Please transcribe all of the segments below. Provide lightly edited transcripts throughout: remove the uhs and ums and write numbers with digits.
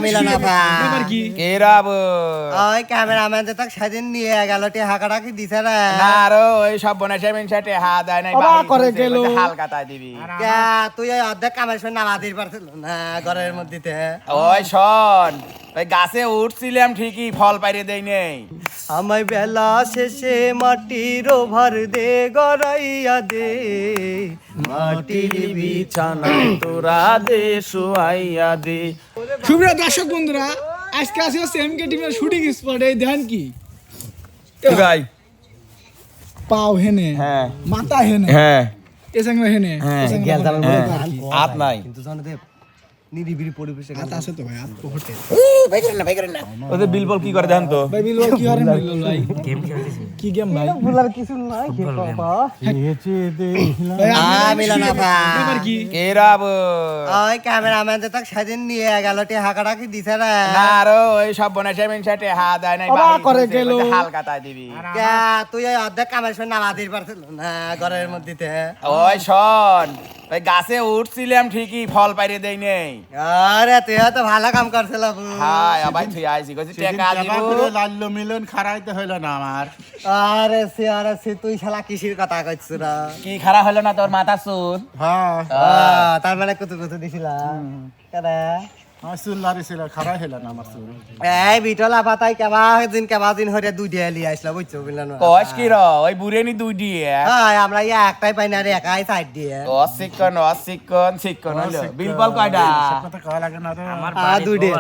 মিলন ব্যাপার কি? ওই ক্যামেরাম্যান তো তাকে সেদিন নিয়ে গেল হাঁকাটা কি দিছে রে না আরো ওই সব বনেছে মিনসাটে হাত দেয় নাই অবাক করে গেল। হালকা তাই দিবি তুই ওই অর্ধেক কামের সঙ্গে নামা দিতে পারছিল না ঘরের মধ্যে ওই শোন ওই গাছে উঠছিলাম ঠিকই ফল পাইরে দেই নেই আমায় বেলা শেষে মাটির ওভার দে গড়াইয়া দে মাটির বিছানা তোরা দে শুয়াইয়া দে সুপ্রিয় দর্শক বন্ধুরা, আজকে আসি হচ্ছে এমকে টিমের শুটিং স্পটে। দেখেন কি ভাই পাও হেনে, হ্যাঁ মাথা হেনে, হ্যাঁ এসঙ্গে হেনে, হ্যাঁ, এসঙ্গে গেল মাথা তার হেনে। হাত নাই কিন্তু জনদেব নিরিবিলি পরিবেশে হাত আছে তো ভাই, হাত তো হোটেল। ওদের বিল বল কি করে দেন তো ভাই বিলবল কি হারেন বিলবল ভাই? কি গেম ভাই? ভুলার কিছু নাই বাবা ভাই মিলন ব্যাপার কি? ওই ক্যামেরাম্যান তো তাকে সেদিন নিয়ে গেল হাঁকাটা কি দিছে রে না আরো ওই সব বনেছে মিনসাটে হাত দেয় নাই অবাক করে গেল। হালকা তাই দিবি তুই ওই অর্ধেক কামের সঙ্গে নামা দিতে পারছিল না ঘরের মধ্যে ওই শোন ওই গাছে উঠছিলাম ঠিকই ফল পাইরে দেই নেই আরে তুই তো ভালো কাম করছিল হাই আবাই তুই আইছি কইছি টাকা দিব লাল্লো মিলন খারাইতে হইল না আমার। আরে সে তুই শালা কিসির কথা কইছিস রা কি খারাপ হলো না তোর মাথা সুদ হ্যাঁ তার মানে কত কত দিছিলাম কেডা চুল লারিছিল খারাই হইল না আমার চুল। এই বিটলা পাতাই কেবা দিন হরে দুই দিয়ে লিয়ে আসলা বুঝছো বুঝলাম কস কি র ওই বুড়েনি দুই দিয়ে হ্যাঁ আমরা ইয়া একটাই পাই না রে একাই সাইড দিয়ে অসিকন হইলো বিল বল কয়টা সব কথা কওয়া লাগে না রে। দুই দিয়ে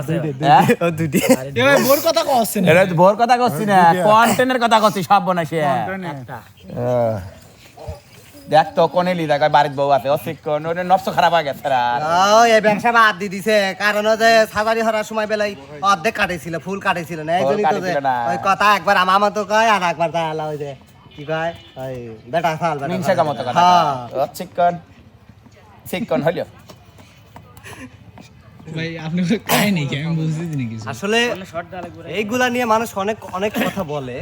হ্যাঁ? দুই দিয়ে এ ভাই বোর কথা কচ্ছে না। এটা ভোর কথা করছি না কন্টেন্টের কথা করছি সব বনাইছে দেখ তো কোনে লি দেখ বাড়ির বউ আছে অসিকন ওর নফস খারাপ হয়ে গেছে রা এই ব্যবসা বাদ দিয়ে দিছে কারণ ও যে সাজারি হরার সময় বেলায় অর্ধেক কাটেছিল ফুল কাটেছিল না এই জন্যই তো যে কাটেছিল না। ওই কথা একবার আমার মতো কয় আর একবার তাই আলা ওই যে কি কয় ওই বেটা ফাল বেটা মিনসা ফাল। কামতো কথা হ্যাঁ অসিকন হইলো ভাই আপনি তো কাই নেই কি আমি বুঝতেছি না কিছু। আসলে এইগুলা নিয়ে মানুষ অনেক অনেক কথা বলে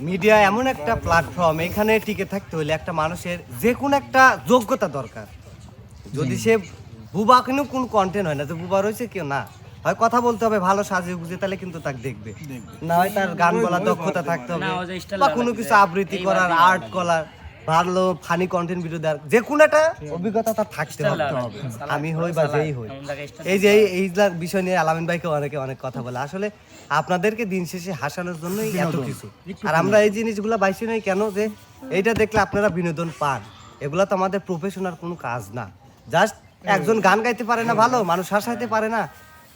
মিডিয়া এমন একটা প্ল্যাটফর্ম এখানে টিকে থাকতে হলে একটা মানুষের যে কোনো একটা যোগ্যতা দরকার যদি সে বুবা কিন্তু কোন কন্টেন্ট হয় না তো বুবা রয়েছে কেউ না হয় কথা বলতে হবে ভালো সাজিয়ে বুঝে তাহলে কিন্তু তাকে দেখবে না হয় তার গান গলার দক্ষতা থাকতে হবে বা কোনো কিছু আবৃত্তি করার আর্ট করার ভালো ফানি কন্টেন্ট ভিডিও দেওয়ার যে কোনো একটা অভিজ্ঞতা তার থাকতে হবে আমি হই বা যেই হই এই যে এই বিষয় নিয়ে আলামিন ভাইকে অনেকে অনেক কথা বলে আসলে আপনাদেরকে দিন শেষে হাসানোর জন্যই এত কিছু আর আমরা এই জিনিসগুলো বাইসি নই কেন যে এইটা দেখলে আপনারা বিনোদন পান এগুলা তো আমাদের প্রফেশনাল কোনো কাজ না জাস্ট একজন গান গাইতে পারে না ভালো মানুষ হাসাইতে পারে না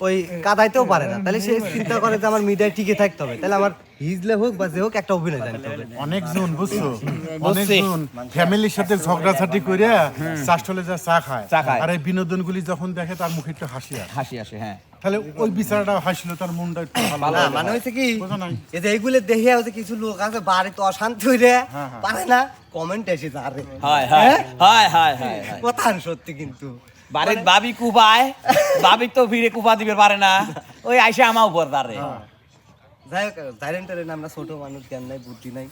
ওই কাদাইতেও পারে না তাহলে সে চিন্তা করে যে আমার মিডিয়ায় টিকে থাকতে হবে তাহলে আমার হিজলে হোক বা যে হোক একটা অভিনয় জানতে হবে অনেকজন বুঝছো অনেকজন ফ্যামিলির সাথে ঝগড়াঝাটি করে চাষটলে যা চা খায় আর এই বিনোদনগুলি যখন দেখে তার মুখে একটু হাসি আসে হাসি আসে হ্যাঁ তাহলে ওই বিচারটা হাসিল তার মনটা একটু ভালো না, মানে হয়েছে কি বোঝো নাই? এই যে এইগুলো দেখে হচ্ছে কিছু লোক আছে বাড়িতে অশান্তি হইরে পারে না কমেন্ট এসে যারে হায় হায় হায় হায় হায় কথা সত্যি কিন্তু বাড়ির বাবি কুপায় বাবি তো ভিড়ে কুপা দিবে পারে না ওই আইসে আমার উপর দাঁড়ে যাই হোক জাইরেন্টারের আমরা ছোট মানুষ জ্ঞান নাই বুদ্ধি নাই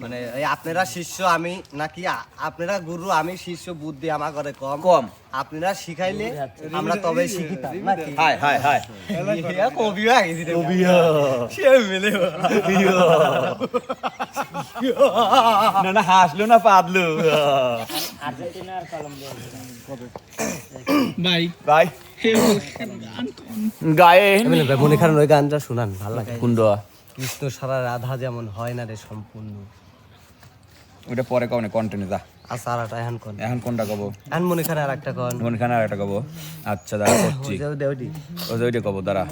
মানে এই আপনারা শিষ্য আমি নাকি আপনারা গুরু আমি শিষ্য বুদ্ধি আমার ঘরে কম কম আপনারা শিখাইলে আমরা তবে শিখিতাম নাকি হায় হায় হায় কবি হয়ে গেছি রে কবি সে মেলে না না হাসলো না পাদলো ভাই ভাই হে গায়ে মনে করেন ওই গানটা শুনান ভালো লাগে কুন্ড কৃষ্ণ সারা রাধা যেমন হয় না রে সম্পূর্ণ ওটা পরে কও না কন্টেন্ট যা আর সারাটা এখন কোন এখন কোনটা কব এখন মনে করেন আর একটা কোন মন খানা একটা কব আচ্ছা দাঁড়া করছি দেওটি ওই যে ওইটা কব দাঁড়া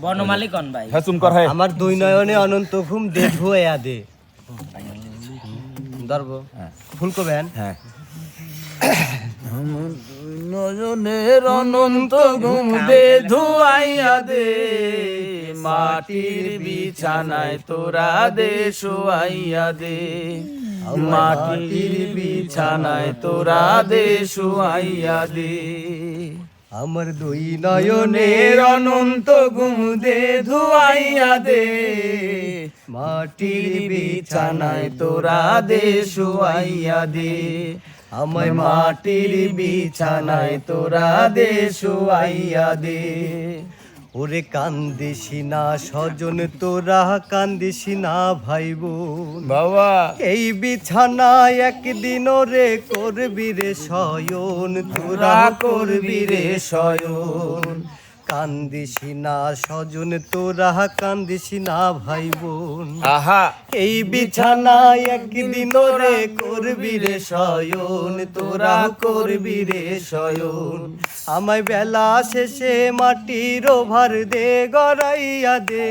বর্ণমালী কোন ভাই হ্যাঁ চুন কর হয় আমার দুই নয়নে অনন্ত ঘুম দেখবো এয়া দে ধরবো ফুল কবেন হ্যাঁ নয়নের অনন্ত ঘুম দে ধুয়াইয়া দে মাটির বিছানায় তোরা দে শোয়াইয়া দে মাটির বিছানায় তোরা দে শোয়াইয়া দে আমার দুই নয়নের অনন্ত ঘুম দে ধুয়াইয়া দে মাটির বিছানায় তোরা দে শোয়াইয়া দে আমায় মাটির বিছানায় তোরা দে শুয়াইয়া দে। ওরে কান্দিসি না স্বজন তোরা, কান্দিসি না ভাই বোন, বাবা এই বিছানায় একদিন রে করবি রে শয়ন, তোরা করবি রে শয়ন। কান্দিসি না স্বজন তোরা, কান্দিসি না ভাই বোন, আহা এই বিছানায় একদিন রে করবি রে শয়ন, তোরা করবি রে শয়ন। আমায় বেলা শেষে মাটির ভার দে গড়াইয়া দে,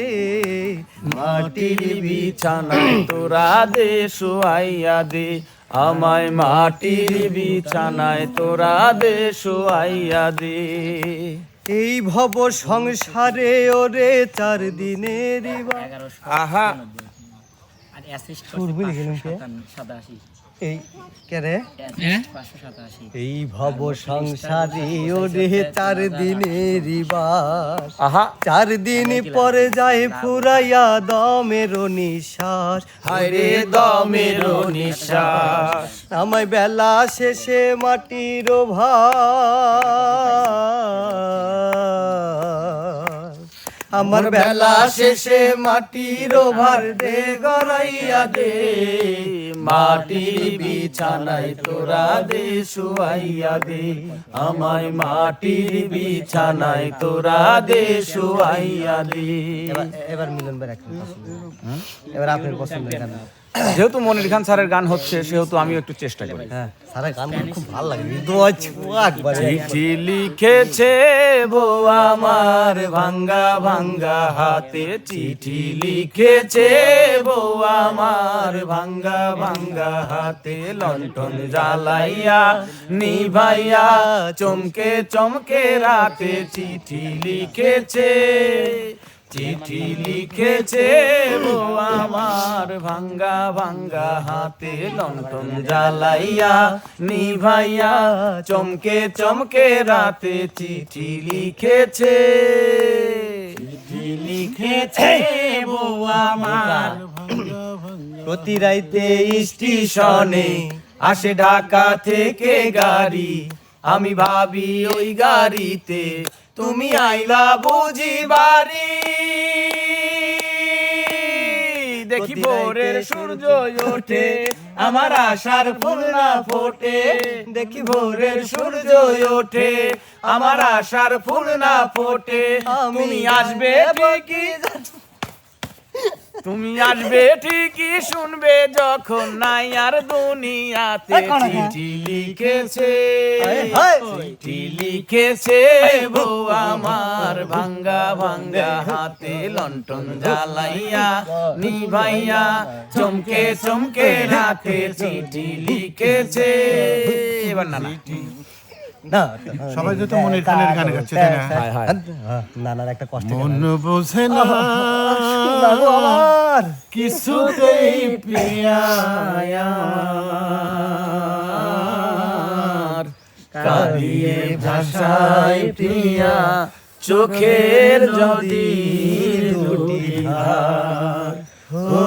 মাটির বিছানায় তোরা দে শুয়াইয়া দে, আমায় মাটির বিছানায় তোরা দে শুয়াইয়া দে। এই ভব সংসারে ওরে 4 দিনের আহা আর অ্যাসিস্ট সুর ভুলে গেলাম কে? 87 এই কে রে? হ্যাঁ? 587 এই ভব সংসারে ওরে 4 দিনের বাস, আহা 4 দিন পরে যায় ফুরাইয়া দমের নিঃশ্বাস, হায়রে দমের নিঃশ্বাস। আমায় বেলা শেষে মাটির ভার, আমার বেলা শেষে মাটির ভার দে গড়াইয়া দে, মাটির বিছানায় তোরা দে শুয়াইয়া দে, আমায় মাটির বিছানায় তোরা দে শুয়াইয়া দে। এবার মিলন ভাই রাখেন এবার আপনার পছন্দের গান। যেহেতু মনির খান স্যারের গান হচ্ছে সেহেতু আমিও একটু চেষ্টা করি। হ্যাঁ সারা গান খুব ভালো লাগে, হৃদয় ছোঁয়া একবারে। চিঠি লিখেছে বউ আমার ভাঙ্গা ভাঙ্গা হাতে, চিঠি লিখেছে বউ আমার ভাঙ্গা ভাঙ্গা হাতে, লণ্ঠন জ্বালাইয়া নিভাইয়া চমকে চমকে রাতে চিঠি লিখেছে, চিঠি লিখেছে বউ আমার ভাঙ্গা ভাঙ্গা হাতে, লণ্ঠন জ্বালাইয়া নিভাইয়া চমকে চমকে রাতে চিঠি লিখেছে, চিঠি লিখেছে বউ আমার। প্রতি রাইতে স্টেশনে আসে ঢাকা থেকে গাড়ি, আমি ভাবি ওই গাড়িতে তুমি আইলা বুঝি বাড়ি। দেখি ভোরের সূর্য ওঠে আমার আশার ফুল না ফোটে, দেখি ভোরের সূর্য ওঠে আমার আশার ফুল না ফোটে। তুমি আসবে ঠিকই, তুমি আসবে ঠিকই শুনবে যখন নাই আর দুনিয়াতে, চিঠি লিখেছে, চিঠি লিখেছে বউ আমার ভাঙ্গা ভাঙ্গা হাতে, লণ্ঠন জ্বালাইয়া নিভাইয়া চমকে চমকে রাতে চিঠি লিখেছে। এবার না না সবাই তো মনির খানের গান গাচ্ছে, তাই না? নানার একটা কষ্ট মন বোঝে না আমার কিছুতেই প্রিয়া আমার, কাঁদিয়ে ভাষায় প্রিয়া চোখের যদি দুটি ধার, ও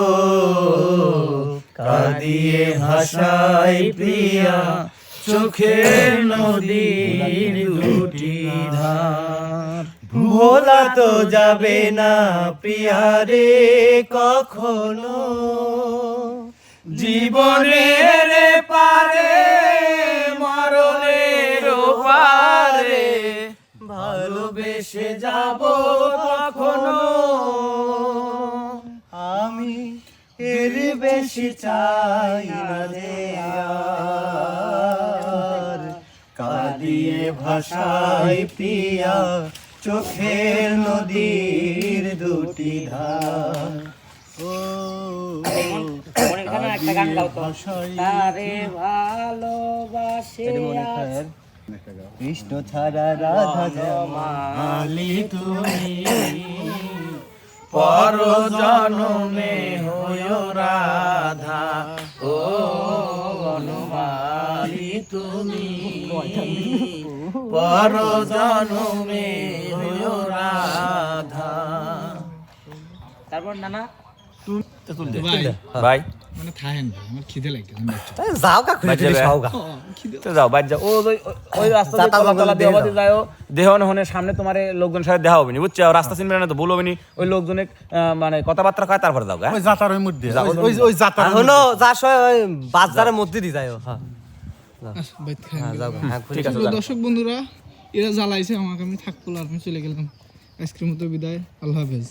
কাঁদিয়ে ভাষায় প্রিয়া চোখের নদীর দুটি ধার। ভোলা তো যাবে না প্রিয়ারে কখনো, জীবনের পারে মরণের পারে ভালোবেসে যাব কখনো, আমি এর বেশি চাই না যে আর, কাঁদিয়ে ভাষায় প্রিয়া চোখের নদীর দুটি ধার। মনে খানে একটা গান গাও তো, তারে ভালোবাসে আজ কৃষ্ণ ছাড়া রাধা মালি তুমি পর জনমে হয়ো রাধা, ও বনমালী তুমি পর জনমে হয়ো রাধা। তারপর নানা ভাই মানে থাকেন ভাই আমার খিদে লাগতেছে যাও কা খুলে দিলি খাও গা খিদে তো যাও বাইর যাও ওই রাস্তা দিয়ে কলাতলা দিয়ে অবাধে যাও দেহ হনে সামনে তোমার লোকজন সাথে দেখা হবে নি বুঝছো রাস্তা চিনবে না তো ভুল হবে নি ওই লোকজনে মানে কথাবার্তা কয় তারপর যাও ওই যাতার ওই মধ্যে ওই যাতার এখনো যা সয় ওই বাজারের মধ্যে দি যাও হ্যাঁ ভাই খাই যাও হ্যাঁ ঠিক আছে দর্শক বন্ধুরা এরা জ্বালাইছে আমাকে আমি থাকবো আর আমি চলে গেলাম আজকের মতো বিদায় আল্লাহ হাফেজ